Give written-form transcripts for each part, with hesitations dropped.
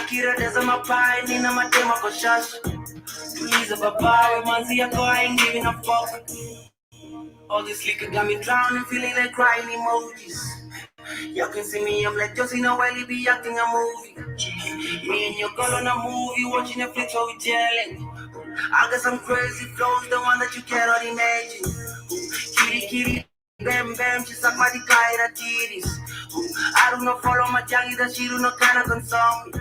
Takira deza mapai, nina matema koshash. Please, baba, manzi yako, I ain't giving a fuck. All this liquor got me drowning, feeling like crying emojis. You can see me, I'm like Josie Noel, be acting a movie. Me and your girl on a movie, watching Netflix, what we telling. I got some crazy flows, the one that you cannot imagine. Kitty, kitty, bam, bam, she suck my dick at titties. I do not follow my jangy, that she do not kinda console me.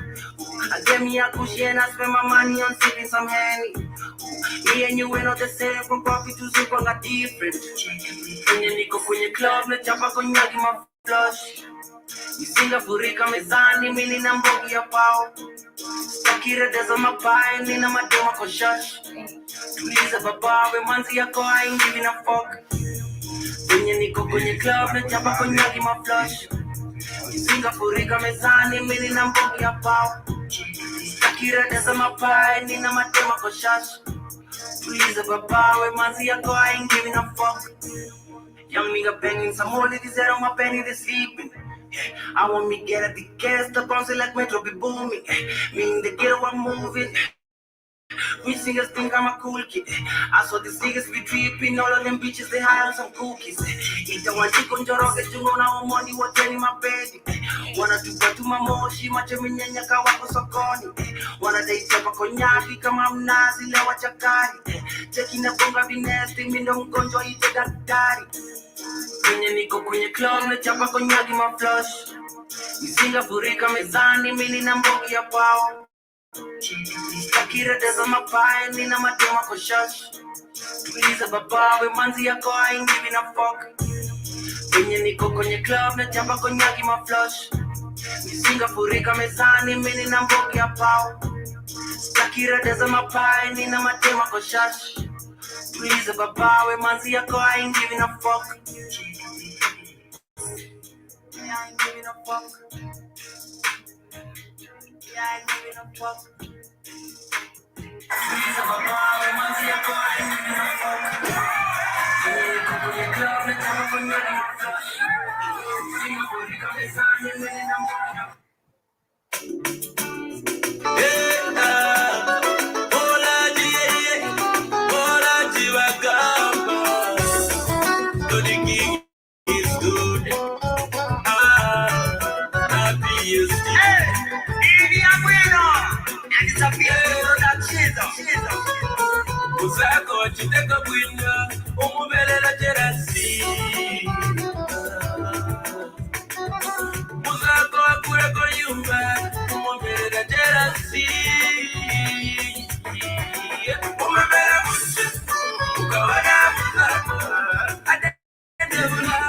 I get me a cushy and I spend my money on sipping some Henny. Me and you ain't not the same, from coffee to soup, I got different. When you nico when you club, me chapa cognac in my flush. Mi Singapurika mezani, mini na mbogi ya pao. Stakira deza mapai, nina matema koshash. Tuliza baba, we manzi yako, I ain't giving a fuck. When you nico kwenye club, me chapa cognac in my flush. Mi Singapurika mezani, mini na mbogi ya pao. Stakira deza mapai, nina matema koshash. Tuliza baba, we manzi yako, I ain't giving a fuck. Young nigga banging some more ladies that on my penny they sleeping. I want me get at the gas, the bounce like Metro be booming. Me in the ghetto I'm moving. We singers think I'm a cool kid. I saw these niggas be tripping, all of them bitches they high on some cookies. Ita wanjiko njoroge tungo na money wateni my baby. Wanna do to my moshi, macho minyanya kawako sokoni. Wanna date chapa konyaki kama mnazi lewa chakari. Cheki na bonga binesti, mindo mgonjwa ite daktari. Kwenye niko kwenye club, na chapa konyaki my flush. Mi Singapurika mezani, mini na mbogi ya pao. Takira deza mapai, nina matema koshash. Tuliza baba, we manzi yako, I ain't giving a fuck. Kwenye niko kwenye club, na chapa konyaki my flush. Mi Singapurika mezani, mini na mbogi ya pao. Takira deza mapai, nina matema koshash. Tuliza baba, we manzi yako, I ain't giving a fuck. I ain't giving a fuck. I ain't giving a fuck. Please, I'm a boy, manzi yako, I ain't giving a fuck. Kwenye club, na chapa konyaki my flush. Singapurika mezani, mini na mbogi ya pao. Uzako chiteka bwinga umubelela jerasi Uzako akure ko yumba umubelela jerasi Umebela mushi ukawada muzako adendebula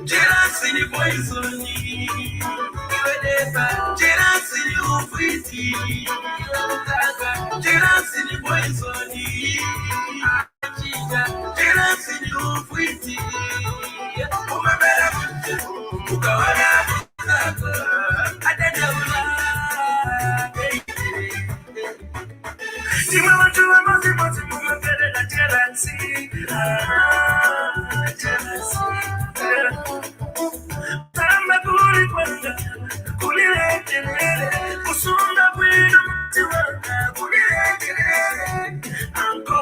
Jerasi ni poisoni Jerasi ni ufiti Jerasi ni poisoni Jerasi ni ufiti Umebela mche ukawada muzako Adedabula Tima watu wa mazi mumebele na Jerasi Jerasi Tamba kuli kwenda Kulirekelele Kusunda bwina mtiwaka Kulirekelele Anko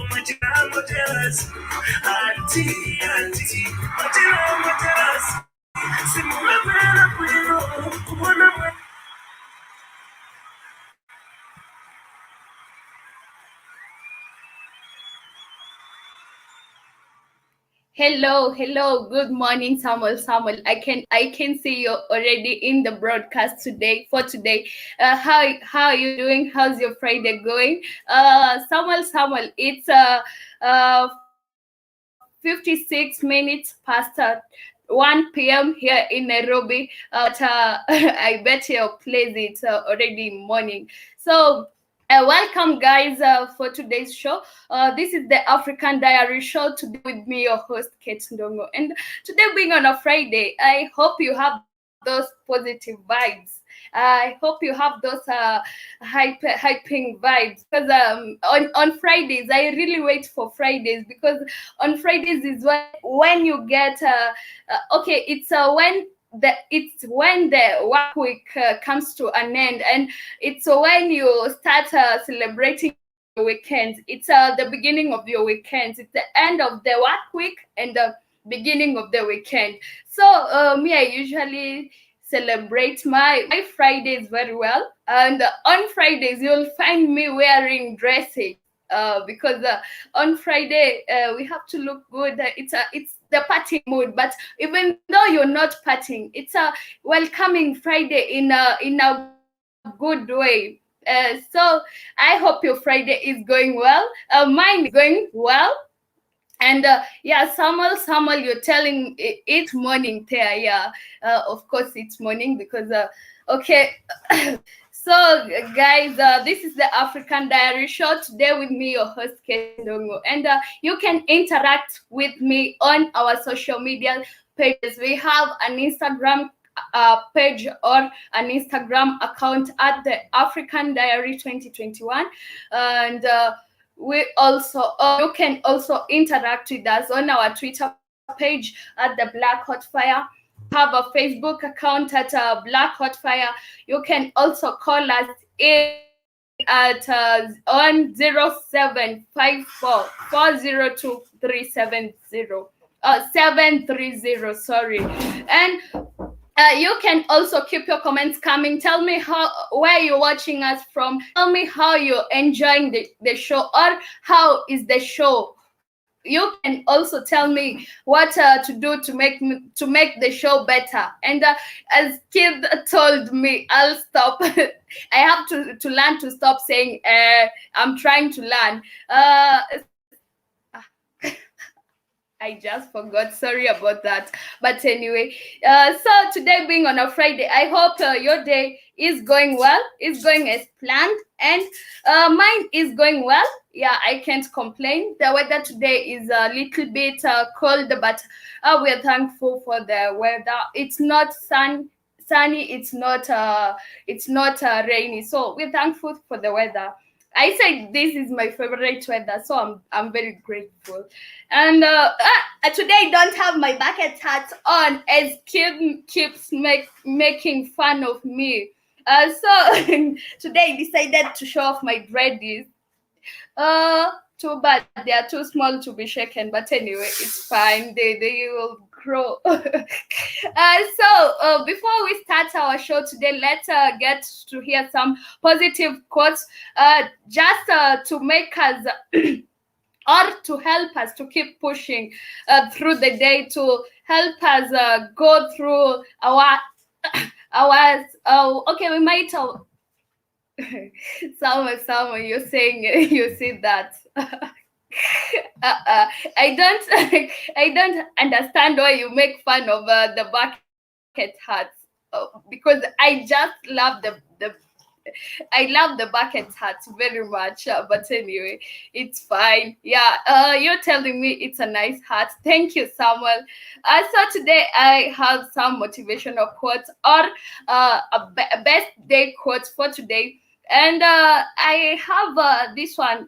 Majinamo Jerasi Auntie Majinamo Jerasi Simumebela kwino Kubona mwe Hello, good morning, Samuel. I can see you already in the broadcast today. How are you doing? How's your Friday going? Samuel, it's 56 minutes past 1 p.m. here in Nairobi. I bet your place it's already morning. So welcome, guys, for today's show. This is the African Diary Show. Today with me, your host, Kate Ndongo. And today being on a Friday, I hope you have those positive vibes. I hope you have those hyping vibes. Because on Fridays, I really wait for Fridays. Because on Fridays is when you get... it's when it's when the work week comes to an end, and it's when you start celebrating your weekends. It's the beginning of your weekends. It's the end of the work week and the beginning of the weekend. So me, I usually celebrate my Fridays very well, and on Fridays you'll find me wearing dresses. Because on Friday we have to look good. It's the party mood, but even though you're not partying, it's a welcoming Friday in a good way. So I hope your Friday is going well. Mine is going well. And yeah, Samuel, you're telling it's morning there. Yeah, of course it's morning because okay. So guys, this is the African Diary Show. Today with me, your host Kendongo, and you can interact with me on our social media pages. We have an Instagram page or an Instagram account at the African Diary 2021, and we also you can also interact with us on our Twitter page at the Black Hot Fire. Have a Facebook account at Black Hot Fire. You can also call us in at on 0754 402 730. Sorry. And you can also keep your comments coming. Tell me where you're watching us from. Tell me how you're enjoying the show, or how is the show. You can also tell me what to do to make the show better. And as Kid told me, I'll stop. I have to learn to stop saying I'm trying to learn. I just forgot. Sorry about that. But anyway, so today being on a Friday, I hope your day is going well. It's going as planned, and mine is going well. Yeah, I can't complain. The weather today is a little bit cold, but we're thankful for the weather. It's not sunny. It's not rainy. So we're thankful for the weather. I said this is my favorite weather, so I'm very grateful. And today I don't have my bucket hat on, as Kim keeps making fun of me. So today I decided to show off my dreadies. Too bad they are too small to be shaken, but anyway, it's fine. They will grow. So before we start our show today, let's get to hear some positive quotes, just to make us or to help us to keep pushing through the day, to help us go through our okay, we might someone you're saying you see that. I don't understand why you make fun of the bucket hats, because I just love I love the bucket hats very much. But anyway, it's fine. Yeah, you're telling me it's a nice hat. Thank you, Samuel. So today I have some motivational quotes, or a best day quotes for today. And I have this one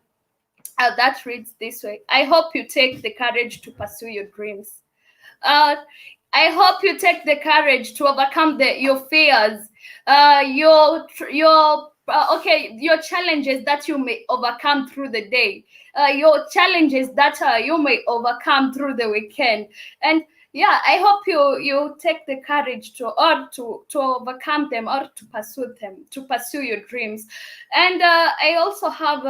that reads this way: I hope you take the courage to pursue your dreams. Uh, I hope you take the courage to overcome your fears, your challenges that you may overcome through the day, your challenges that you may overcome through the weekend. And yeah, I hope you take the courage to overcome them, or to pursue your dreams. And I also have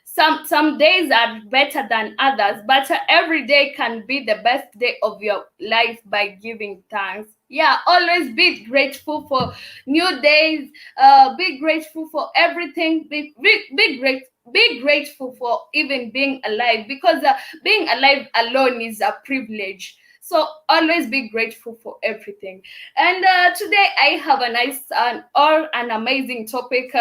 some days are better than others, but every day can be the best day of your life by giving thanks. Yeah, always be grateful for new days. Be grateful for everything. Be grateful for even being alive, because being alive alone is a privilege. So always be grateful for everything. And today I have a nice or an amazing topic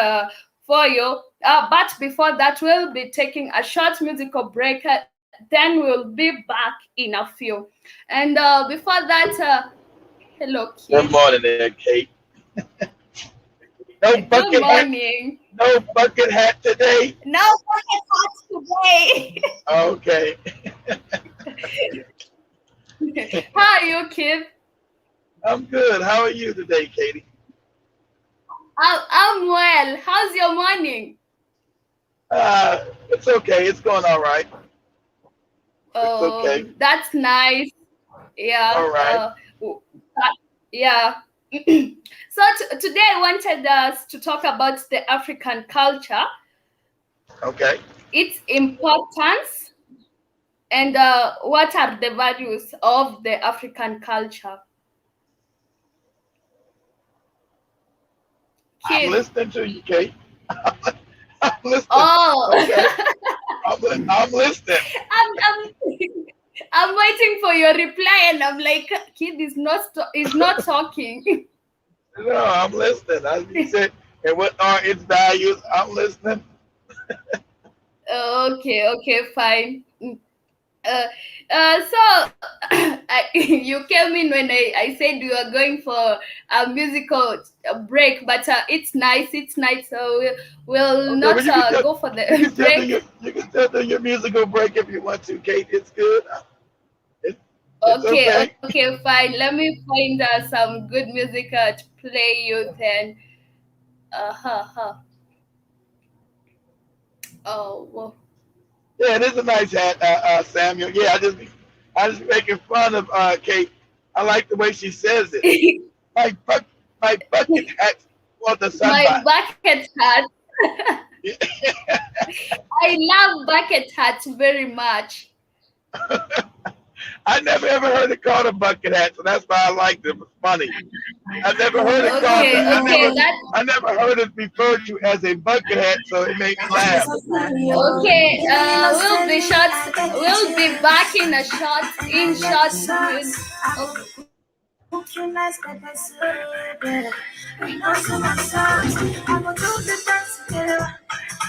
for you. But before that, we'll be taking a short musical break. Then we'll be back in a few. And before that, hello, Kate. Good morning there, Kate. No Good bucket hat. morning. No bucket hat today. No bucket hats today. Okay. How are you, Kip? I'm good. How are you today, Katie? I'm well. How's your morning? It's okay. It's going all right. It's Oh, okay. that's nice. Yeah. All right. Yeah. So today I wanted us to talk about the African culture, Okay. its importance, and what are the values of the African culture. I'm Keith. listening to you, Kate. I'm listening. Oh, Okay. I'm listening. I'm I'm waiting for your reply, and I'm like, Keith is not talking. No, I'm listening. As you said, and what are its values? I'm listening. Okay, fine. Uh, so you came in when I said you were going for a musical break, but it's nice. So we'll Okay, not but go for you the can still do break. you can still do your musical break if you want to, Kate. It's good. It, it's okay. Okay, fine. Let me find some good music to play you then. Uh-huh. Oh, well. Yeah, it is a nice hat, Samuel. Yeah, I just making fun of Kate. I like the way she says it. My buck, my bucket hat for the My sunlight. bucket hat. I love bucket hats very much. I never ever heard it called a bucket hat, so that's why I liked it. It was funny. I never heard it called that. Okay, I never heard it referred to as a bucket hat, so it made me laugh. okay. We'll be back in a short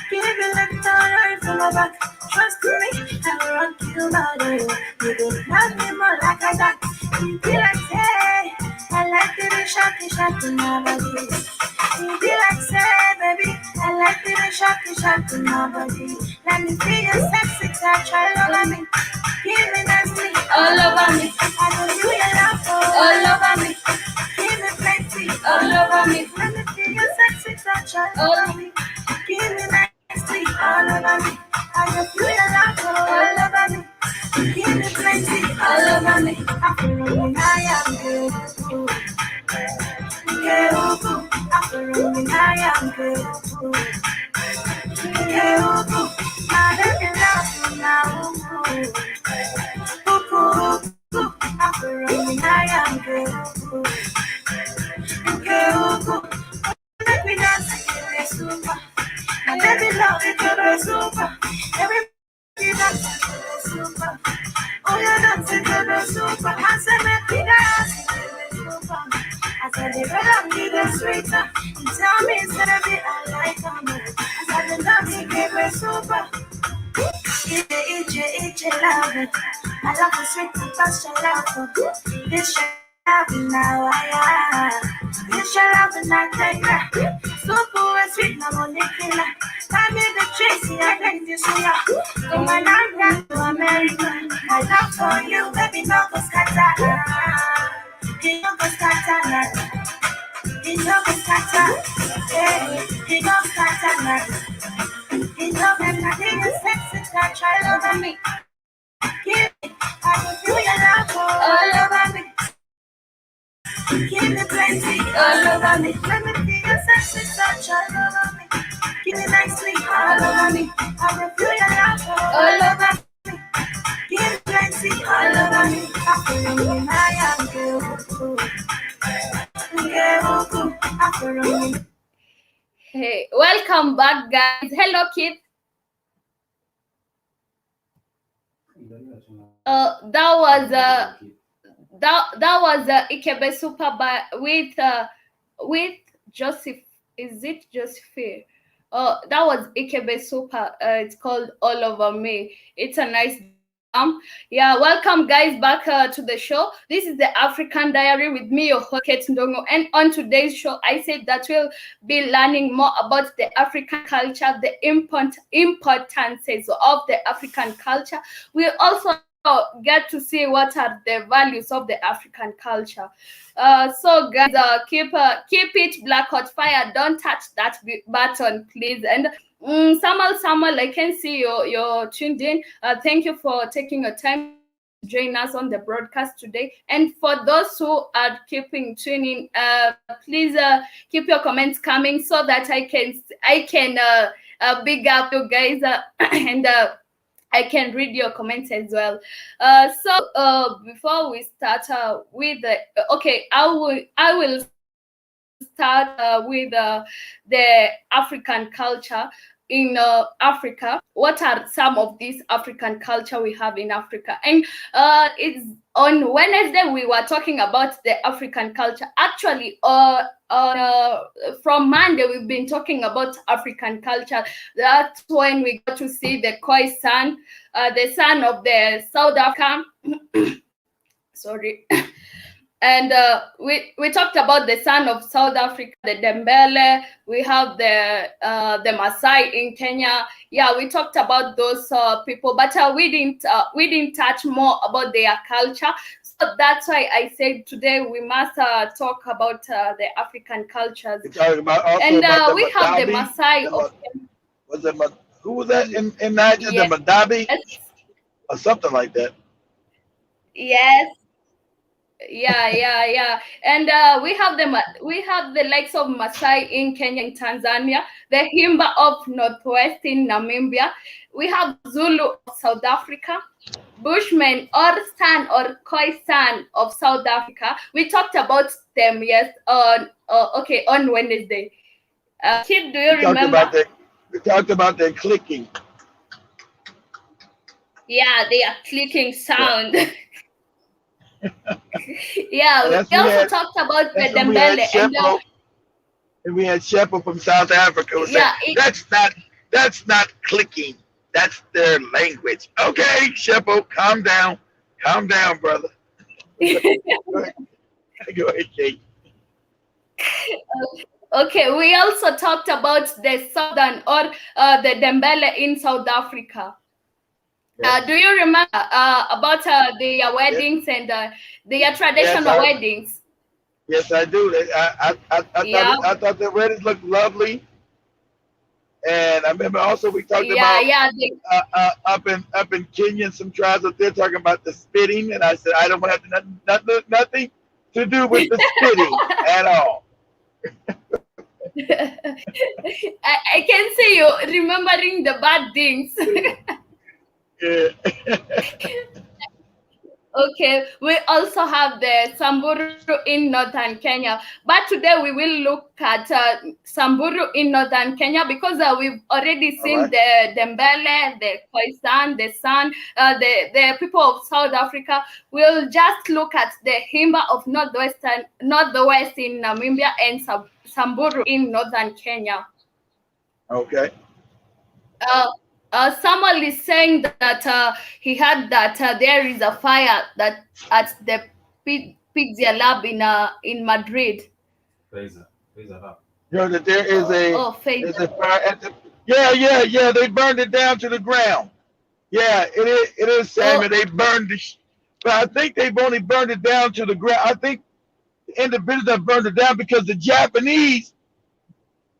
Give you like time for my back. Trust me, I will run you my day. You don't love me more like I got. You be like, say, I like to be shocky in my body. You be like, say, baby, I like to be shocky in my body. Let me feel your sexy touch all over me. Give me nicely all over me. I know you your love all over me. Give me plenty all over me. Let me feel your sexy touch all over me. Give me nicely all over me. I know you your love all over me. Give me plenty all over me. I feel running, I am good. I feel running, I am good. I don't love you now. I feel running, I am good. Let me dance, it's super. And let me love it, it's super. Everybody dance, it's super. Oh, you dance, it's super. I said, let me dance, it's super. I said, the better, the sweeter. You tell me, instead of it, I like them. I said, the dance, it's super. It's love it. I love the sweet and passion love. This love now, this love and I take that. So cool and sweet, no money killer. I made the Tracy, I think this year. From my land to America. My love for you, baby, no go scatter. He no go scatter. He no go scatter. He no scatter. He no go scatter. Sexy touch all over me. Give me, I will do your love all over me. Give me plenty all over me. Let me feel your sexy touch all over me. Give me nicely all over me. I will do your love all over me. Give me plenty all over me. I feel me, I am good. I feel me. Hey, welcome back, guys. Hello, Kid. That was Ikebe Super with Joseph. Is it Joseph? That was Ikebe Super. It's called All Over Me. It's a nice yeah, welcome guys back to the show. This is the African Diary with me, your host Kate Ndongo, and on today's show I said that we'll be learning more about the African culture, the importances of the African culture. We'll also get to see what are the values of the African culture. So guys, keep it black hot fire. Don't touch that button, please. And Samuel, I can see you're tuned in. Thank you for taking your time to join us on the broadcast today. And for those who are keeping tuning, please keep your comments coming so that I can big up you guys and I can read your comments as well. So before we start with the okay, I will start with the African culture in Africa. What are some of these African culture we have in Africa? And it's on Wednesday we were talking about the African culture. Actually, from Monday we've been talking about African culture. That's when we got to see the Khoisan, the son of the South Africa. Sorry. And we talked about the son of South Africa, the Dembele. We have the Maasai in Kenya. Yeah, we talked about those people, but we didn't touch more about their culture. So that's why I said today we must talk about the African cultures. We're talking about also And about the we have the Madabi. Maasai. Who was that in Niger? Yes. The Madabi or something like that. Yes. Yeah. And we have the likes of Maasai in Kenya and Tanzania, the Himba of Northwest in Namibia. We have Zulu of South Africa, Bushmen or San or Khoisan of South Africa. We talked about them on Wednesday. Kid, do you remember? We talked about their clicking. Yeah, they are clicking sound. Yeah, we also talked about the Dembele and we had Shepherd from South Africa who said, that's not clicking, that's their language. Okay, Shepherd, calm down, brother. Go ahead, Kate. Okay, we also talked about the Southern or the Dembele in South Africa. Do you remember about their weddings and their traditional weddings? Yes, I do. I thought their weddings looked lovely, and I remember also we talked about up in Kenya, some tribes up there talking about the spitting, and I said I don't want to have nothing to do with the spitting at all. I can see you remembering the bad things. Yeah. Okay, we also have the Samburu in northern Kenya, but today we will look at Samburu in northern Kenya because we've already seen the Dembele, the Khoisan, the San, the people of South Africa. We'll just look at the Himba of Northwest in Namibia and Samburu in northern Kenya. Okay. Samuel is saying that he heard that there is a fire that at the Pizza Lab in Madrid. Pizza Lab. You know that there is a fire at the yeah. They burned it down to the ground. Yeah, it is Samuel. They burned it, but I think they've only burned it down to the ground. I think the individuals that burned it down because the Japanese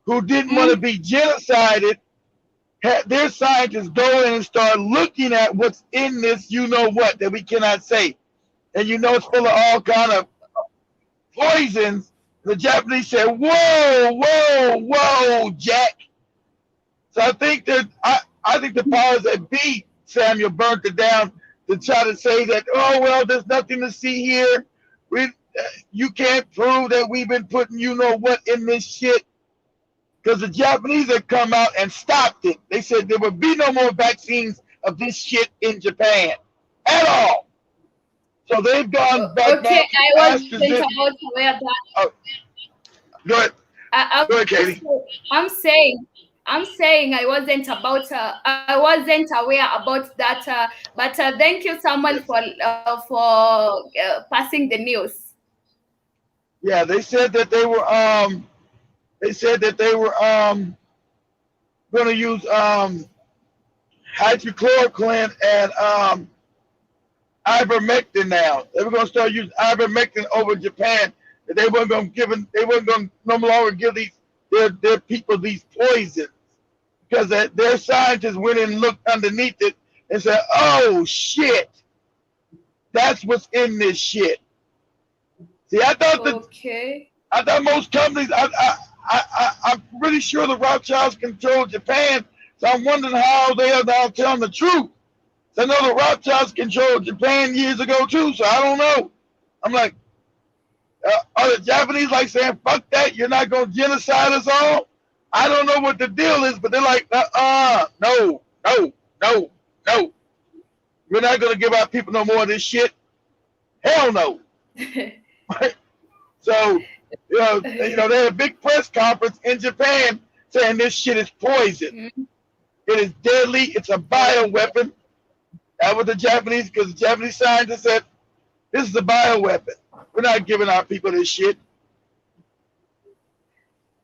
who didn't want to be genocided had their scientists go in and start looking at what's in this, you know what, that we cannot say. And it's full of all kind of poisons. The Japanese said, whoa, Jack. So I think I think the powers that be, Samuel, burnt it down to try to say that, oh, well, there's nothing to see here. You can't prove that we've been putting you know what in this shit. Because the Japanese had come out and stopped it. They said there would be no more vaccines of this shit in Japan at all. So they've gone back now to I wasn't about to wear that. Oh. Go ahead. Go ahead, Katie. I'm saying I wasn't aware about that. But thank you, Samuel, for passing the news. Yeah, they said that they were going to use hydrochloroquine and ivermectin now. They were going to start using ivermectin over Japan. They weren't going to no longer give their people these poisons because their scientists went in and looked underneath it and said, "Oh shit, that's what's in this shit." See, I thought most companies. I'm pretty sure the Rothschilds control Japan, so I'm wondering how they are now telling the truth. So I know the Rothschilds controlled Japan years ago too, so I don't know. I'm like, are the Japanese like saying, "Fuck that, you're not gonna genocide us all"? I don't know what the deal is, but they're like, no, we're not gonna give our people no more of this shit. Hell no. So, they had a big press conference in Japan saying this shit is poison. It is deadly. It's a bioweapon. That was the Japanese, because the Japanese scientists said, this is a bioweapon. We're not giving our people this shit.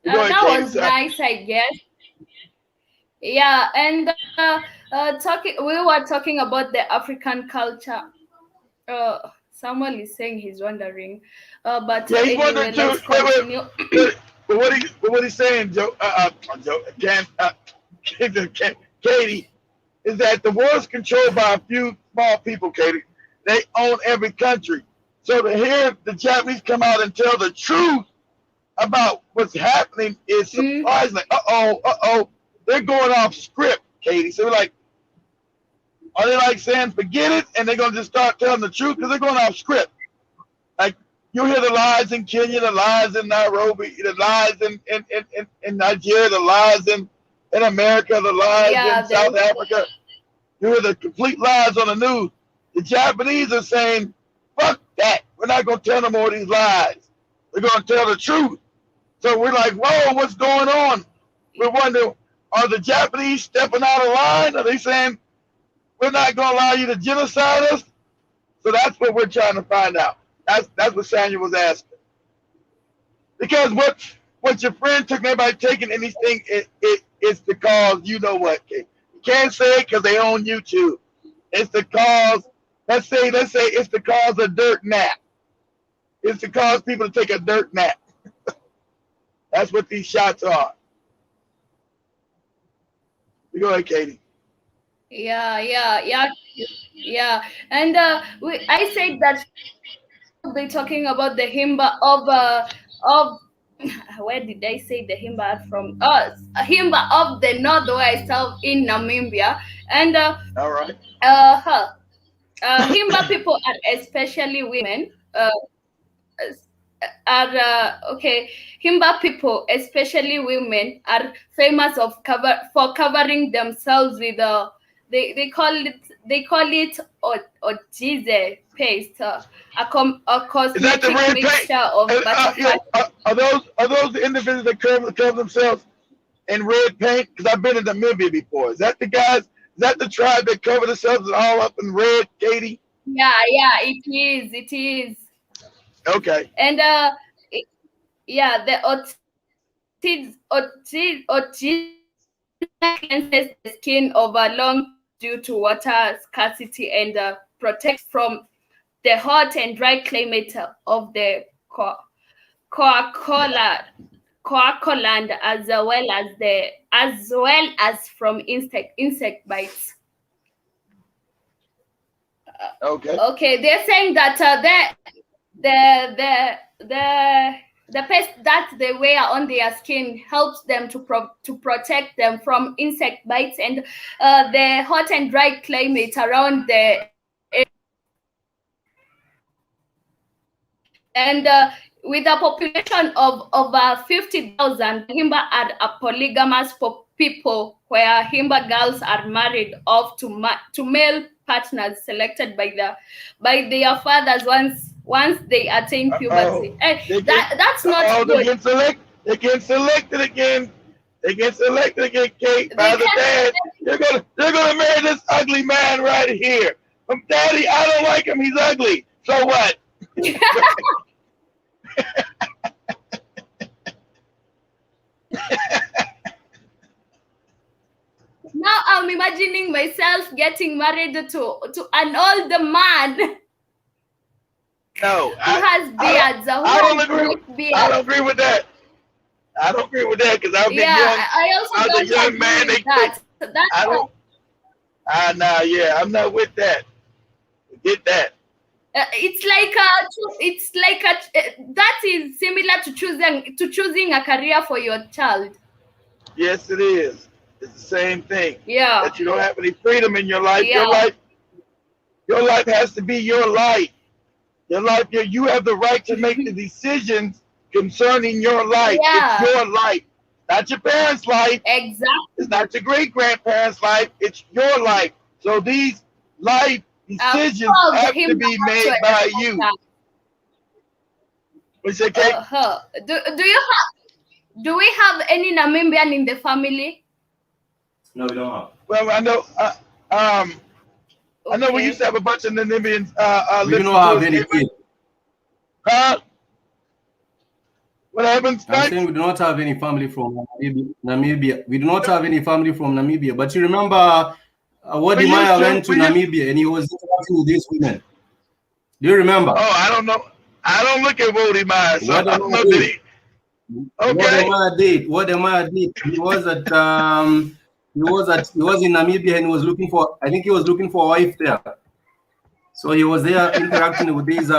That was nice, I guess. Yeah, and we were talking about the African culture. Samuel is saying he's wondering, but yeah, he's anyway, let's continue. But what he's saying, Katie, is that the war is controlled by a few small people, Katie. They own every country. So to hear the Japanese come out and tell the truth about what's happening is surprising. Like, they're going off script, Katie. So we're like, are they like saying forget it, and they're gonna just start telling the truth because they're going off script? Like you hear the lies in Kenya, the lies in Nairobi, the lies in Nigeria, the lies in America, the lies in South Africa. You hear the complete lies on the news. The Japanese are saying, fuck that. We're not going to tell them more of these lies. We're going to tell the truth. So we're like, whoa, what's going on? We're wondering, are the Japanese stepping out of line? Are they saying, we're not going to allow you to genocide us? So that's what we're trying to find out. That's what Samuel was asking. Because what your friend took, everybody taking anything, it's the cause, you know what, Kate? You can't say it because they own YouTube. It's the cause, let's say it's the cause of dirt nap. It's to cause people to take a dirt nap. That's what these shots are. You go ahead, Katie. Yeah. And I said that we'll be talking about the Himba of where did I say the Himba from? Himba of the Northwest in Namibia. And all right. Himba people are especially women. Himba people, especially women, are famous for covering themselves with they call it ojize paste, a cosmetic mixture of butterfly. Are those the individuals that cover themselves in red paint? Because I've been in Namibia before. Is that the guys? Is that the tribe that cover themselves all up in red, Katie? Yeah, it is. Okay. And the ojize cleanses the skin over long due to water scarcity and protects from the hot and dry climate of the Coacoland, as well as from insect bites. Okay. They're saying that the paste that they wear on their skin helps them to protect them from insect bites and the hot and dry climate around the area. And with a population of over 50,000, Himba are a polygamous people where Himba girls are married off to male partners selected by their fathers once they attain puberty. That's not good. They get selected again. Kate, by the dad. They're gonna marry this ugly man right here. Daddy, I don't like him. He's ugly. So what? Now I'm imagining myself getting married to an older man. No, who has beards. I don't agree. I don't agree with that. I don't agree with that because I was young. I also don't a young agree man. With that. So that's I don't. I'm not with that. Get that. It's like that is similar to choosing a career for your child. Yes, it is. It's the same thing. Yeah. That you don't have any freedom in your life. Yeah. Your life has to be your life. Your life. You have the right to make the decisions concerning your life. Yeah. It's your life, not your parents' life. Exactly. It's not your great-grandparents' life. It's your life. So these life decisions have to be made by you. What's that, Kate? Do we have any Namibian in the family? No, we don't have. Well, I know. I know we used to have a bunch of Namibians. We do not have any kids. Huh? What happens? I'm saying we do not have any family from Namibia. We do not have any family from Namibia. But you remember Wadimaya went to Namibia and he was interacting with these women. Do you remember? Oh, I don't know. I don't look at Wadimaya, so I don't know that he. Okay. What Wadimaya did. He was in Namibia and he was looking for. I think he was looking for a wife there. So he was there interacting with these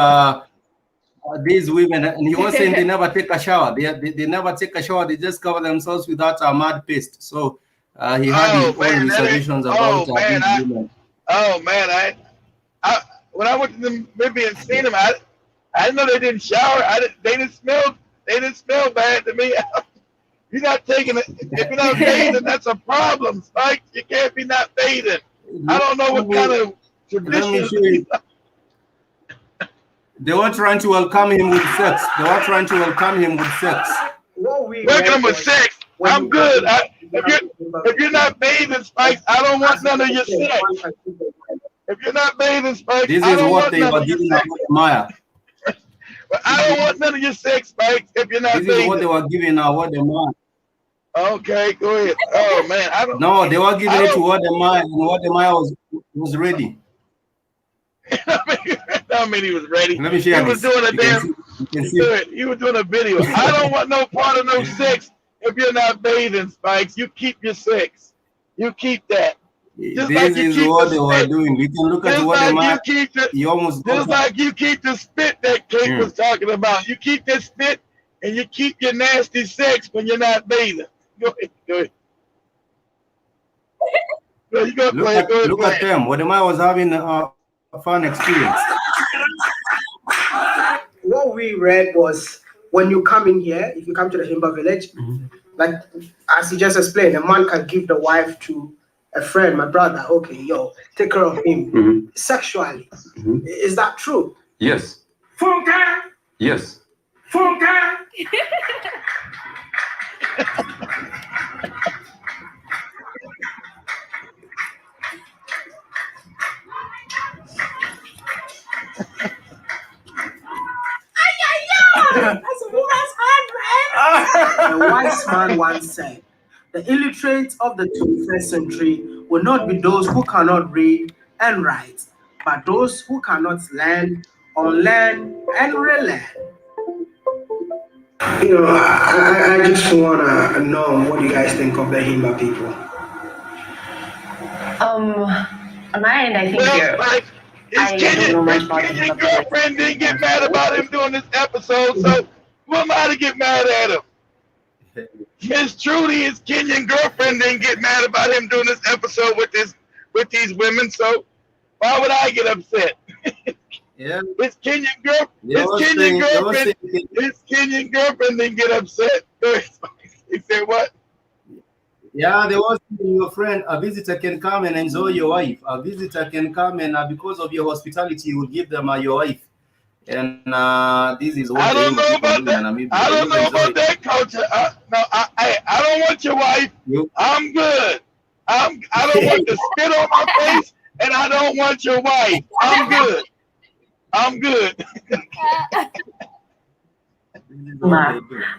women, and he was saying they never take a shower. They never take a shower. They just cover themselves with that mud paste. So he had his own reservations about these women. Oh man, I when I went to Namibia and seen them, I didn't know they didn't shower. They didn't smell bad to me. You're not taking it. If you're not bathing, that's a problem, Spike. You can't be not bathing. I don't know what kind of tradition. They were trying to welcome him with sex. Welcome with sex. I'm good. If you're not bathing, Spike, I don't want none of your sex. If you're not bathing, Spike, this is what they were giving Maya. I don't want none of your sex, Spike. If you're not bathing. This is what they were giving Wadimaya. Okay, go ahead. Oh man, I don't. No, they were giving it to Wadimaya, and Wadimaya was ready. I mean, he was ready. Let me share. He was doing a damn. He was doing a video. I don't want no part of no sex if you're not bathing, Spikes. You keep your sex. You keep that. Just this like is what they were doing. We can look at what they might. Just like you keep the spit that Kate was talking about. You keep that spit and you keep your nasty sex when you're not bathing. Go ahead. Look at them. Wadimaya was having a fun experience. What we read was when you come in here, if you come to the Himba Village, like as he just explained, a man can give the wife to a friend, my brother. Okay, yo, take care of him sexually. Is that true? Yes. Funka. Yes. Funka. A wise man once said, the illiterate of the 21st century will not be those who cannot read and write, but those who cannot learn, unlearn, and relearn. You know, I just want to know what you guys think of the Himba people. On my end, I think His girlfriend didn't get mad about him doing this episode, so who am I to get mad at him? Miss Trudy, his Kenyan girlfriend, didn't get mad about him doing this episode with these women, so why would I get upset? Yeah. His Kenyan girlfriend didn't get upset. He said what? Yeah, there was your friend. A visitor can come and enjoy your wife. A visitor can come and because of your hospitality, you will give them your wife. And this is what I don't know about that. I don't know about that culture. I don't want your wife. I'm good. I don't want to spit on my face, and I don't want your wife. I'm good. I'm good.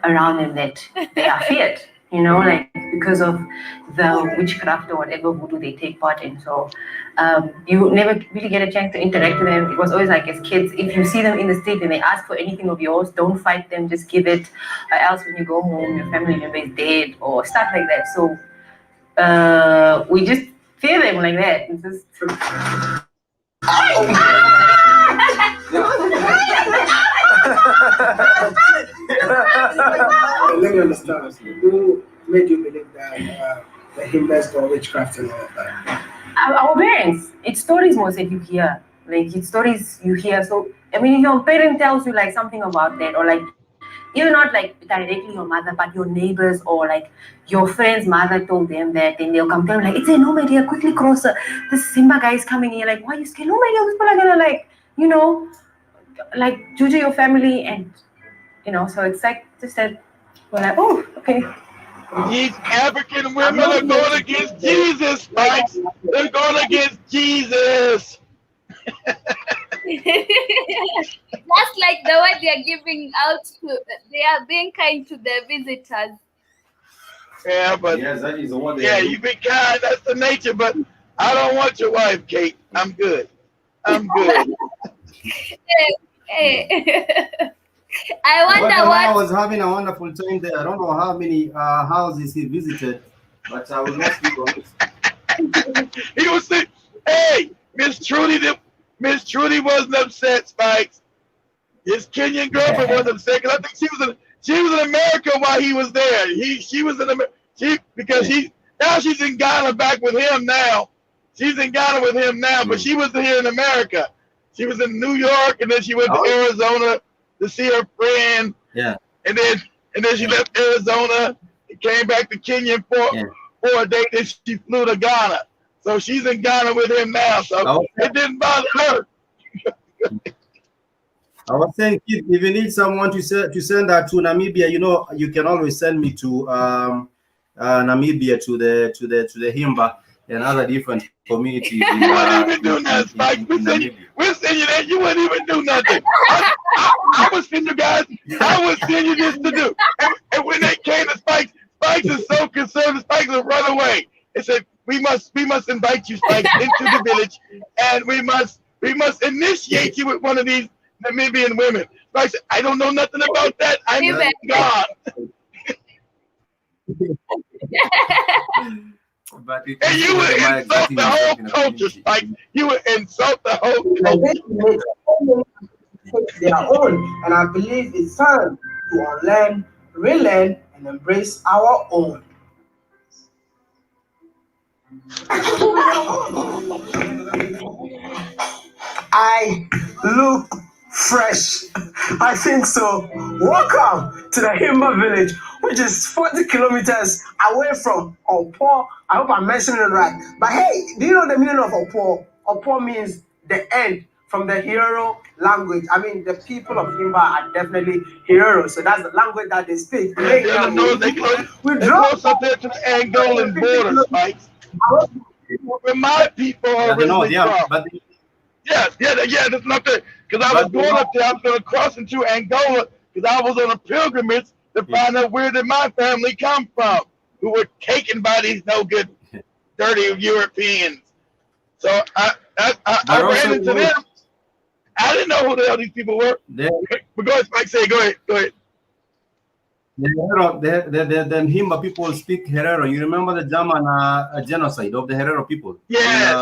Around them that they are feared, you know, like because of the witchcraft or whatever voodoo they take part in. So you never really get a chance to interact with them. It was always like, as kids, if you see them in the street and they ask for anything of yours, don't fight them, just give it, or else when you go home, your family member is dead or stuff like that. So we just fear them like that. It's just... Let me understand. Who made you believe that the Himbas or witchcraft and all of that? Our parents. It's stories most that you hear. Like, it's stories you hear. So, I mean, if your parent tells you like something about that, or like, even not like directly your mother, but your neighbors or like your friend's mother told them that, then they'll come tell you like, it's a no, my dear, quickly cross. This Simba guy is coming. And you're like, why are you scared? No, my dear, people are gonna like, you know, like juju your family, and you know, so it's like just that we're like, oh, okay. These African women are going against Jesus, Spikes. They're going against Jesus. Just like the way they are giving out to, they are being kind to their visitors. Yeah, but yes, that is what yeah, you be kind. That's the nature. But I don't want your wife, Kate. I'm good. I'm good. I wonder what. I was having a wonderful time there. I don't know how many houses he visited, but I will not speak on it. He was saying, "Hey, Miss Trudy wasn't upset, Spikes. His Kenyan girlfriend wasn't upset because I think she was in America while he was there. She was in America because now she's in Ghana back with him now. She's in Ghana with him now, but she was here in America. She was in New York, and then she went to Arizona to see her friend. Yeah. And then she left Arizona and came back to Kenya for a day. Then she flew to Ghana. So she's in Ghana with him now. So it didn't bother her. I was saying, if you need someone to send that to Namibia, you know, you can always send me to Namibia to the Himba and other different communities. You wouldn't even do nothing, Spike. We'll send you that. You wouldn't even do nothing. I would send you guys. I would send you this to do. And when they came to Spikes is so conservative. Spikes will run away. They said, we must invite you, Spikes, into the village, and we must initiate you with one of these Namibian women. Spikes said, I don't know nothing about that. I'm God. And you would insult the whole culture, Spike. You would insult the whole culture. Their own, and I believe it's time to unlearn, relearn, and embrace our own. I look fresh. I think so. Welcome to the Himba Village, which is 40 kilometers away from Opo. I hope I'm mentioning it right. But hey, do you know the meaning of Opo? Opo means the end, from the Hero language. I mean, the people of Himba are definitely heroes, so that's the language that they speak. They close up there to the Angolan border, Spikes. Where my people are originally from. That's not there. Because I was going up there, I was going to cross into Angola because I was on a pilgrimage to find out where did my family come from, who were taken by these no good, dirty Europeans. So I ran into them. I didn't know who the hell these people were. But go ahead, Spike. Go ahead. The Himba people speak Herero. You remember the German genocide of the Herero people? Yes.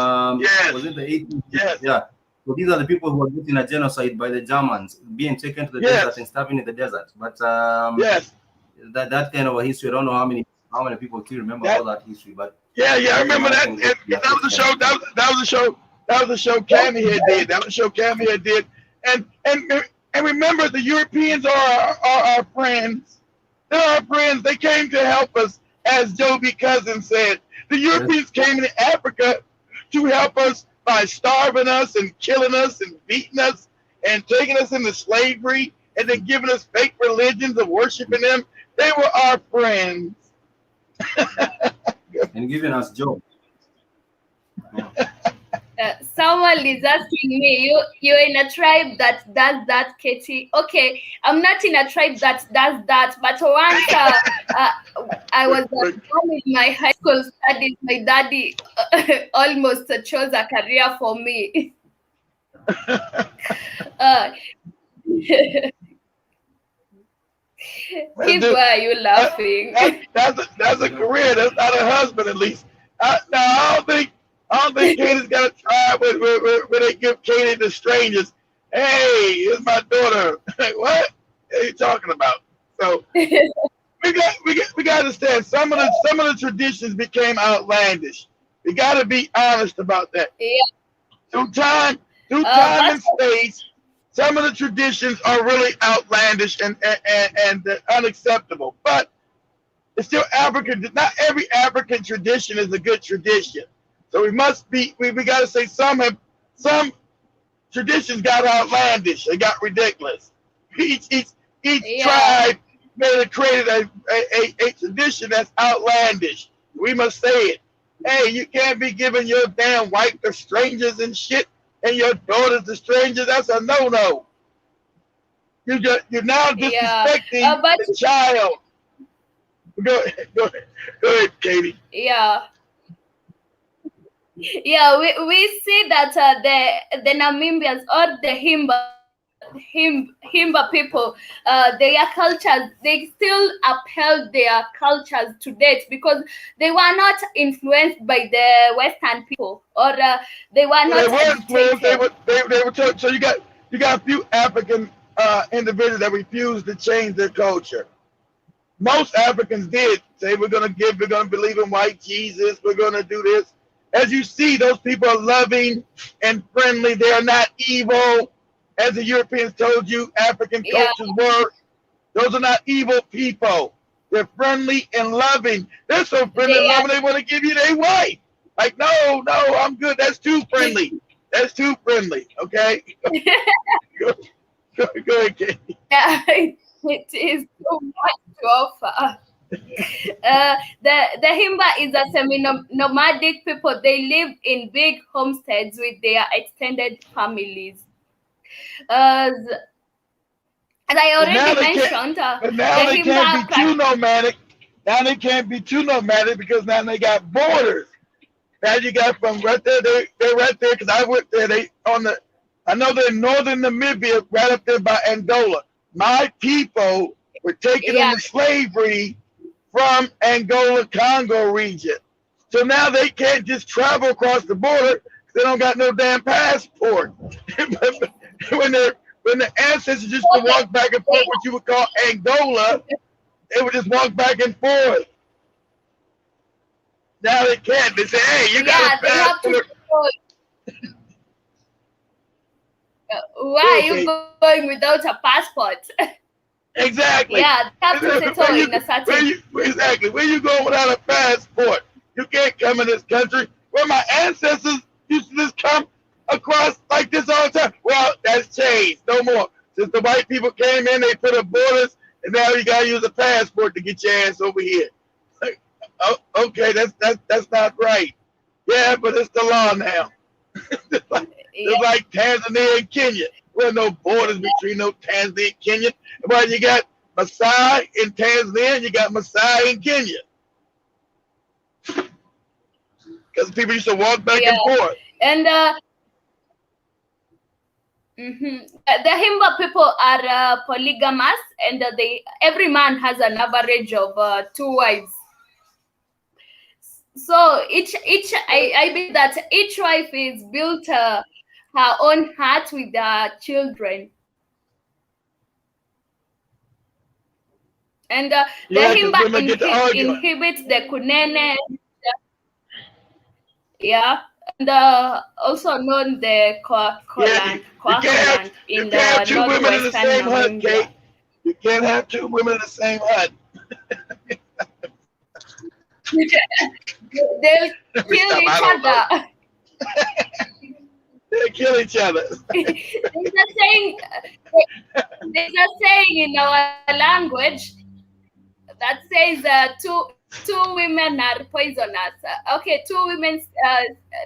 Was it the 80s? Yes. Yeah. So these are the people who are getting a genocide by the Germans, being taken to the desert and starving in the desert. But that kind of a history. I don't know how many people still remember all that history. But I remember that. That was a show. That was a show. That was a show Cammy had did. And remember, the Europeans are our friends. They're our friends. They came to help us, as Joby Cousin said. The Europeans came to Africa to help us by starving us and killing us and beating us and taking us into slavery and then giving us fake religions of worshiping them. They were our friends. And giving us jobs. Someone is asking me, you're in a tribe that does that, Katie. Okay, I'm not in a tribe that does that, but once I was done with my high school studies, my daddy almost chose a career for me. Himba, why are you laughing? That's a career. That's not a husband, at least. I don't think Katie's got a tribe where they give Katie to strangers. Hey, here's my daughter. What are you talking about? So we got to understand some of the traditions became outlandish. We got to be honest about that. Yeah. Through time and space, some of the traditions are really outlandish and unacceptable. But it's still African. Not every African tradition is a good tradition. So we got to say some traditions got outlandish. They got ridiculous. Each tribe created a tradition that's outlandish. We must say it. Hey, you can't be giving your damn wife to strangers and shit, and your daughters to strangers. That's a no-no. You're now disrespecting the child. Go ahead, Katie. Yeah, we see that the Namibians or the Himba people, their cultures, they still upheld their cultures to date because they were not influenced by the Western people, or they were not educated. They were told, so you got a few African individuals that refused to change their culture. Most Africans did say we're gonna believe in white Jesus, we're gonna do this. As you see, those people are loving and friendly. They are not evil. As the Europeans told you, African cultures were. Those are not evil people. They're friendly and loving. They're so friendly and loving, they want to give you their wife. Like, no, I'm good. That's too friendly. That's too friendly. Okay? Go ahead, Katie. Yeah, it is so much to offer. The Himba is a semi-nomadic people. They live in big homesteads with their extended families. As I already mentioned, but now they can't be too nomadic. Now they can't be too nomadic because now they got borders. Now you got from right there. They're right there because I went there. I know they're in northern Namibia, right up there by Angola. My people were taken into slavery from Angola, Congo region. So now they can't just travel across the border. They don't got no damn passport. when the ancestors used to walk back and forth, what you would call Angola, they would just walk back and forth. Now they can't. They say, hey, you got a passport. Why are you going without a passport? Exactly. Yeah, they have to settle in a certain... Exactly. Where you going without a passport? You can't come in this country. Where my ancestors used to just come across like this all the time. Well, that's changed. No more. Since the white people came in, they put up borders, and now you gotta use a passport to get your ass over here. Like, okay, that's not right. Yeah, but it's the law now. It's like Tanzania and Kenya. There are no borders between no Tanzania and Kenya. Well, you got Maasai in Tanzania, and you got Maasai in Kenya. Because people used to walk back and forth. And the Himba people are polygamous, and every man has an average of 2 wives. So I believe that each wife is built her own hut with their children. And the Himba inhibits the Kunene. And also known the Kwaland in the northwestern Namibia. You can't have 2 women in the same hut. They'll kill each other. They kill each other. There's a saying in our language that says two women are poisonous. Okay, 2 women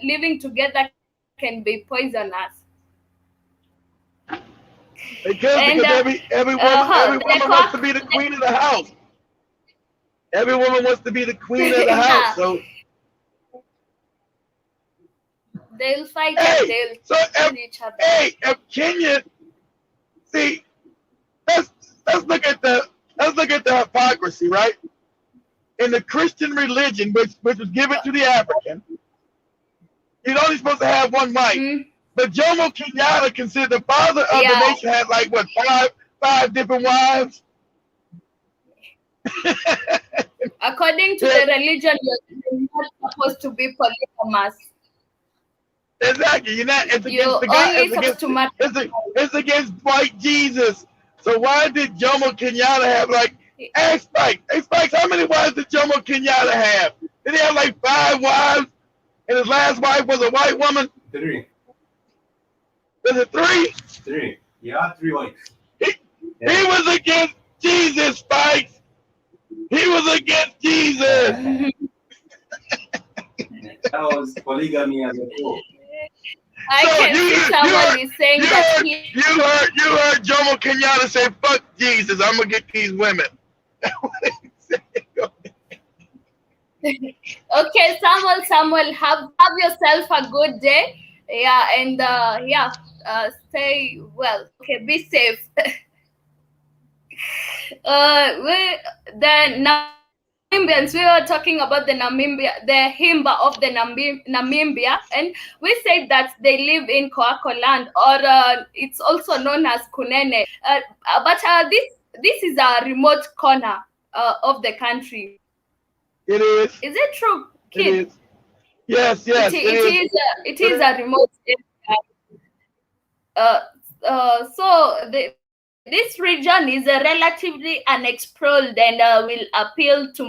living together can be poisonous. Because every woman wants to be the queen of the house. Every woman wants to be the queen of the house. So they'll fight and they'll kill each other. Hey, if Kenya, see, let's look at the hypocrisy, right? In the Christian religion, which was given to the African, you're only supposed to have one wife. Mm-hmm. But Jomo Kenyatta, considered the father of the nation, had like what, five different wives? According to the religion, you're not supposed to be polygamous. Exactly. You're not. It's against the God. It's against white Jesus. So why did Jomo Kenyatta have like? Ask Spike. Hey Spike, how many wives did Jomo Kenyatta have? Did he have like 5 wives? And his last wife was a white woman? 3. Was it 3? 3. Yeah, 3 wives. He was against Jesus, Spike. He was against Jesus. That was polygamy as a whole. I can see someone is saying that you heard Jomo Kenyatta say, "Fuck Jesus, I'm gonna get these women." Okay, Samuel, have yourself a good day. Yeah, and stay well. Okay, be safe. Namibians, we were talking about the Himba of the Namibia, and we said that they live in Coaco land, or it's also known as Kunene. But this is a remote corner of the country. It is. Is it true, kid? It is. Yes. It is a remote area. This region is relatively unexplored and will appeal to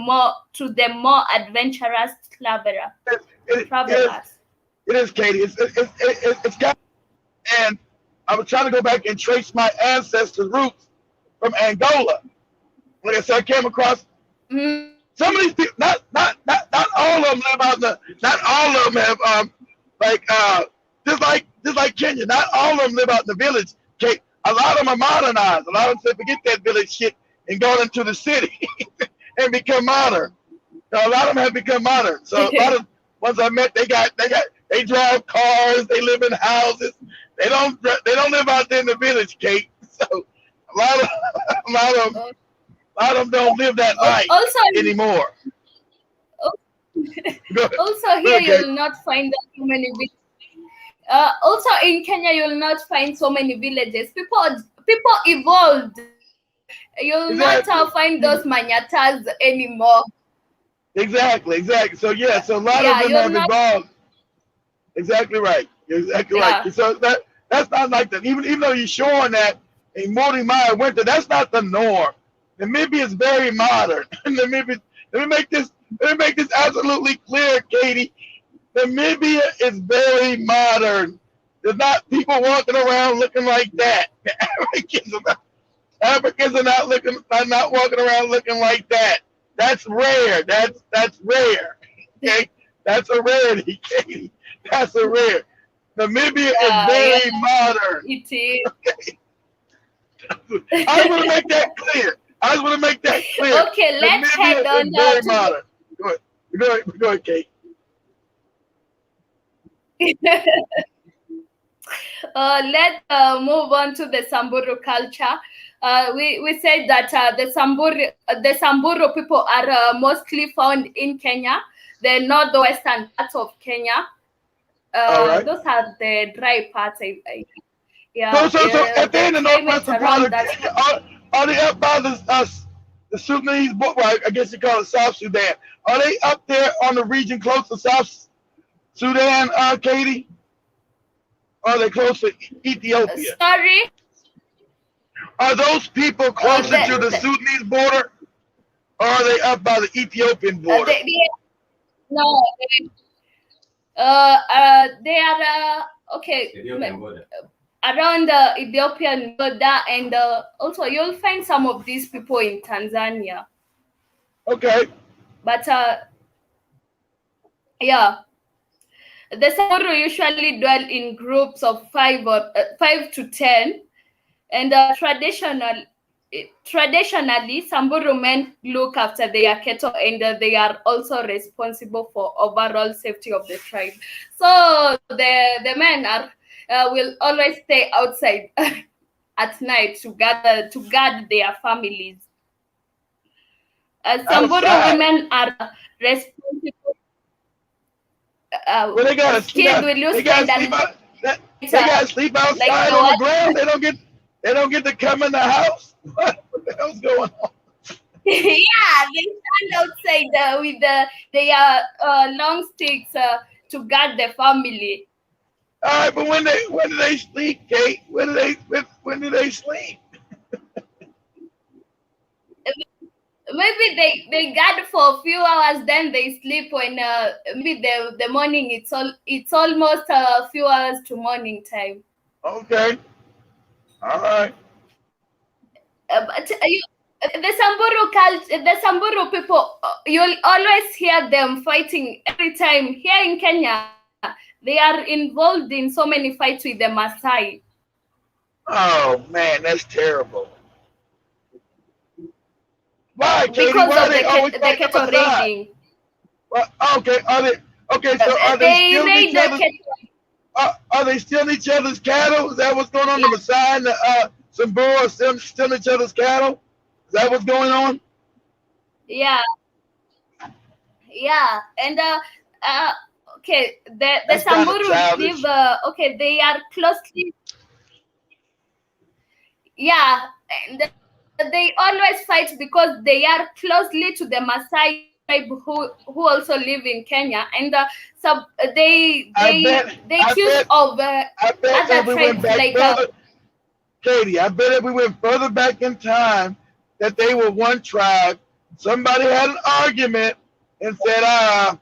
the more adventurous travelers. It is, Katie. It's got. And I was trying to go back and trace my ancestors' roots from Angola. Like I said, I came across some of these people. Not all of them live out in the. Not all of them have just like Kenya. Not all of them live out in the village, Kate. A lot of them are modernized. A lot of them say, forget that village shit and go into the city and become modern. So a lot of them have become modern. So a lot of ones I met, they drive cars, they live in houses. They don't live out there in the village, Kate. So a lot of them don't live that life anymore. Also here you'll not find that too many villages. Also in Kenya, you'll not find so many villages. People evolved. You'll not find those manyatas anymore. Exactly. So so a lot of them have evolved. Exactly right. You're exactly right. So that's not like that. Even though you're showing that in Modi Maya winter, that's not the norm. Namibia is very modern. Let me make this absolutely clear, Katie. Namibia is very modern. There's not people walking around looking like that. Africans are not walking around looking like that. That's rare. That's rare. Okay, that's a rarity, Katie. That's a rare. Namibia is very modern. It is. Okay. I want to make that clear. Okay, let's head on very modern. Go ahead, Kate. Let's move on to the Samburu culture. We said that the Samburu people are mostly found in Kenya, the northwestern parts of Kenya. Right. Those are the dry parts. So at the end of the northwestern part of Kenya, are they up by the Sudanese? Well, I guess you call it South Sudan. Are they up there on the region close to South Sudan, Katie? Or are they close to Ethiopia? Sorry? Are those people closer to the Sudanese border? Or are they up by the Ethiopian border? They are, Ethiopian border. Around the Ethiopian border, and also you'll find some of these people in Tanzania. Okay. But The Samburu usually dwell in groups of 5 to 10, and traditionally, Samburu men look after their cattle, and they are also responsible for overall safety of the tribe. So the men will always stay outside at night to guard their families. Samburu women are responsible. Well, they gotta sleep out. They gotta sleep outside on the ground. They don't get to come in the house. What the hell's going on? Yeah, they stand outside with their long sticks to guard the family. All right, but when do they sleep, Kate? When do they sleep? Maybe they guard for a few hours, then they sleep. When maybe the morning, it's almost a few hours to morning time. Okay, all right. But the Samburu culture, the Samburu people, you'll always hear them fighting every time. Here in Kenya, they are involved in so many fights with the Maasai. Oh man, that's terrible. Why, Katie? Because why of the cattle raiding. Well, okay, so are they still each other's? Are they stealing each other's cattle? Is that what's going on? Yeah. The Maasai and the Samburu are stealing each other's cattle? Is that what's going on? Yeah. And okay, the Samburu live. Okay, they are closely. Yeah, and they always fight because they are closely to the Maasai tribe who also live in Kenya, and they accuse of other tribes like. Katie, I bet if we went further back in time, that they were one tribe. Somebody had an argument and said,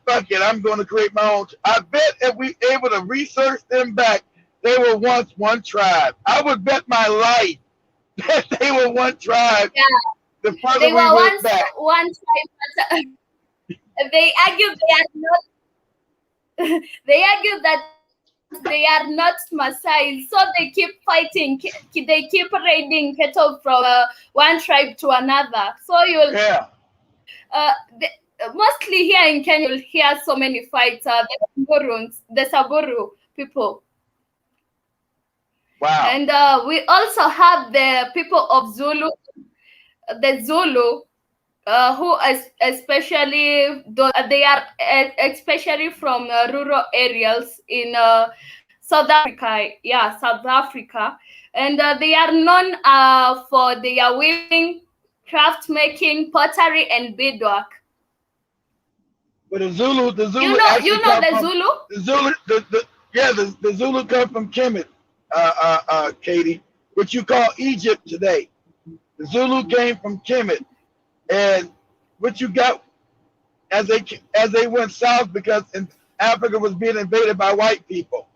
fuck it, I'm going to create my own. I bet if we able to research them back, they were once one tribe. I would bet my life that they were one tribe. Yeah. The further we went back. One tribe, but they argue they are not. They argue that they are not Maasai, so they keep fighting. They keep raiding cattle from one tribe to another. So you'll mostly here in Kenya, you'll hear so many fights. The Samburu people. Wow. And we also have the people of Zulu, the Zulu, who especially they are especially from rural areas in South Africa. Yeah, South Africa, and they are known for their weaving, craft making, pottery, and beadwork. But the Zulu, you know the Zulu. The Zulu come from Kemet, Katie, which you call Egypt today. The Zulu came from Kemet. And what you got as they went south, because Africa was being invaded by white people,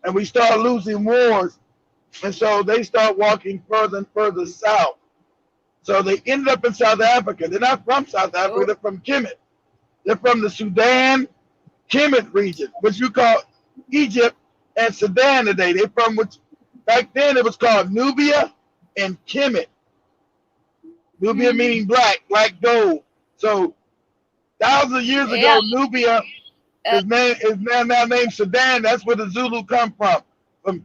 and we started losing wars, and so they start walking further and further south. So they ended up in South Africa. They're not from South Africa. They're from Kemet. They're from the Sudan Kemet region, which you call Egypt and Sudan today. They're from which back then it was called Nubia and Kemet. Nubia meaning black gold. So thousands of years ago, Nubia is now named Sudan. That's where the Zulu come from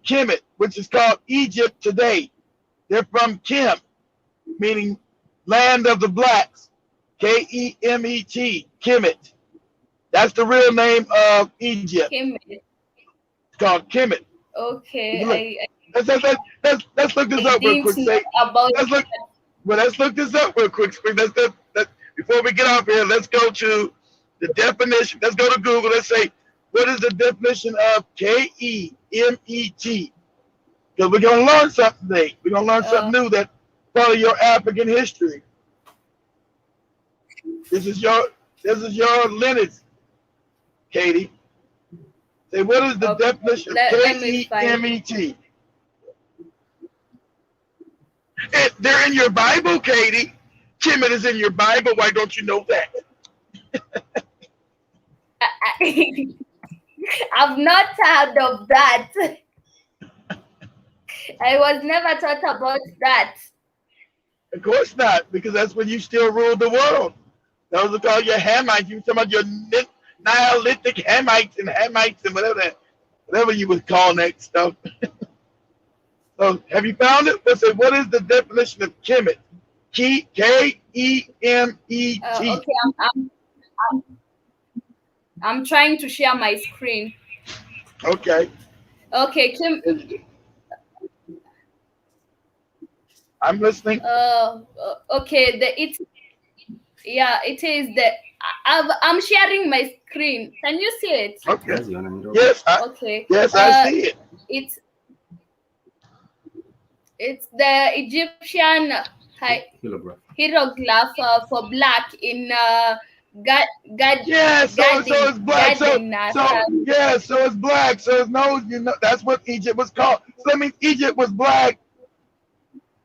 Kemet, which is called Egypt today. They're from Kem, meaning land of the blacks. Kemet, Kemet. That's the real name of Egypt. Kemet. It's called Kemet. Okay. Let's look this up real quick. Let's look this up real quick. Before we get off here, let's go to the definition. Let's go to Google. Let's say, what is the definition of Kemet? Because we're going to learn something today. We're going to learn something new that's part of your African history. This is your lineage, Katie. Say, what is the definition of Kemet? They're in your Bible, Katie. Kemet is in your Bible. Why don't you know that? I've not heard of that. I was never taught about that. Of course not, because that's when you still ruled the world. Those are called your Hamites. You talking about your Neolithic Hamites and whatever you would call that stuff. So, have you found it? Let's say, what is the definition of Kemet? Kemet. Okay, I'm trying to share my screen. Okay. Okay, I'm listening. Okay, it is the. I'm sharing my screen. Can you see it? Okay. Yes. Okay. Yes, I see it. It's the Egyptian hieroglyph for black in yeah, so it's black. So it's black. So it's that's what Egypt was called. So that means Egypt was black.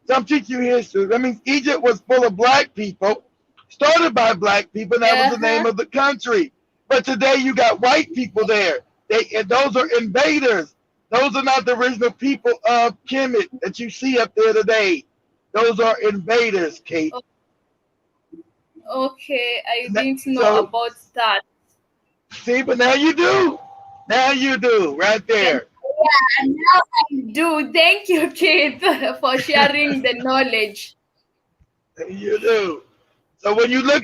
So I'm teaching you history. That means Egypt was full of black people, started by black people, and that was the name of the country. But today you got white people there. And those are invaders. Those are not the original people of Kemet that you see up there today. Those are invaders, Kate. Okay, I didn't know about that. See, but now you do. Now you do, right there. Yeah, now I do. Thank you, Keith, for sharing the knowledge. You do. So when you look,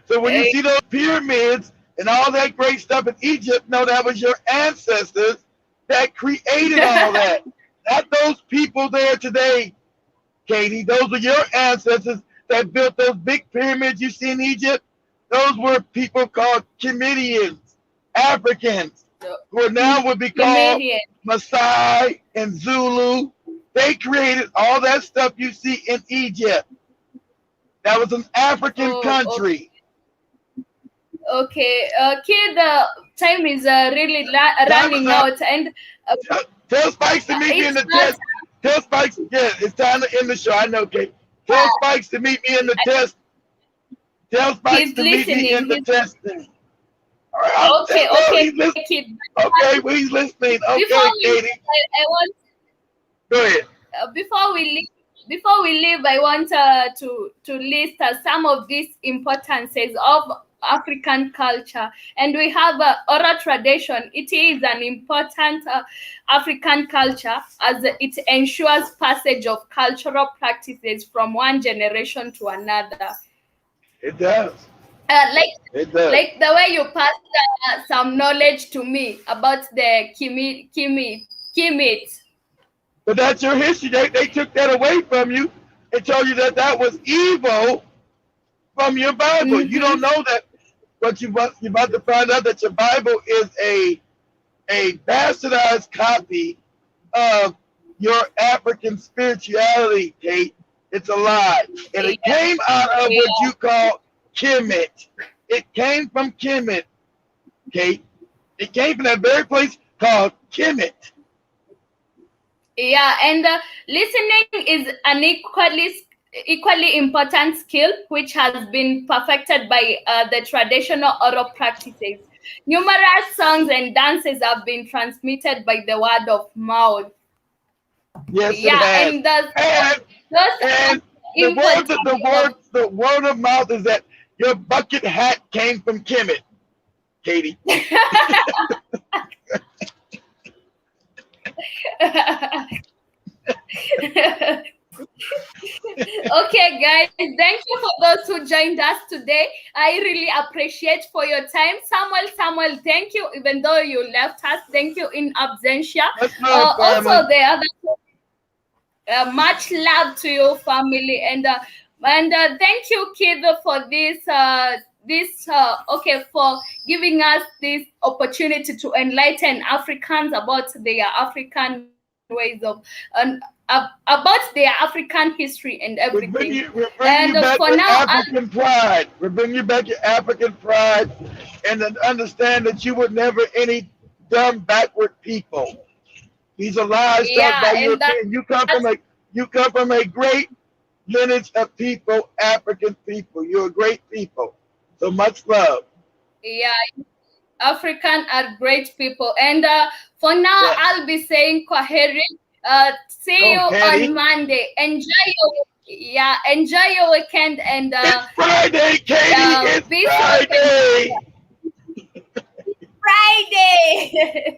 when you see those pyramids and all that great stuff in Egypt, no, that was your ancestors that created all that. Not those people there today, Katie. Those were your ancestors that built those big pyramids you see in Egypt. Those were people called Kemetians, Africans, who now would be called Maasai and Zulu. They created all that stuff you see in Egypt. That was an African country. Okay, the time is really running out, and tell Spikes to meet me in the test. Tell Spikes, it's time to end the show. I know, Kate. Tell Spikes to meet me in the test. Tell Spikes to meet me in the testing. All right, okay. He's listening. Okay, well, he's listening. Okay, Katie. Go ahead. Before we leave, I want to list some of these importances of African culture, and we have oral tradition. It is an important African culture as it ensures passage of cultural practices from one generation to another. It does. Like the way you passed some knowledge to me about the Kemet. But that's your history. They took that away from you and told you that was evil from your Bible. You don't know that, but you're about to find out that your Bible is a bastardized copy of your African spirituality, Kate. It's a lie. And it came out of what you call Kemet. It came from Kemet, Kate. It came from that very place called Kemet. Yeah, and listening is an equally important skill which has been perfected by the traditional oral practices. Numerous songs and dances have been transmitted by the word of mouth. Yes, it has. And the word of mouth is that your bucket hat came from Kemet, Katie. Okay, guys, thank you for those who joined us today. I really appreciate for your time. Samuel, thank you, even though you left us. Thank you in absentia. Also, the other much love to your family, and thank you, Kid, for this for giving us this opportunity to enlighten Africans about their African ways of about their African history and everything. We're bringing you back your African pride. We're bringing you back your African pride, and then understand that you were never any dumb backward people. These are lies taught by Europeans. You come from a great lineage of people, African people. You're a great people. So much love. Yeah. African are great people. And for now, I'll be saying Kwaheri. See you on Monday. Enjoy your weekend. And it's Friday, Katie. It's Friday. Friday.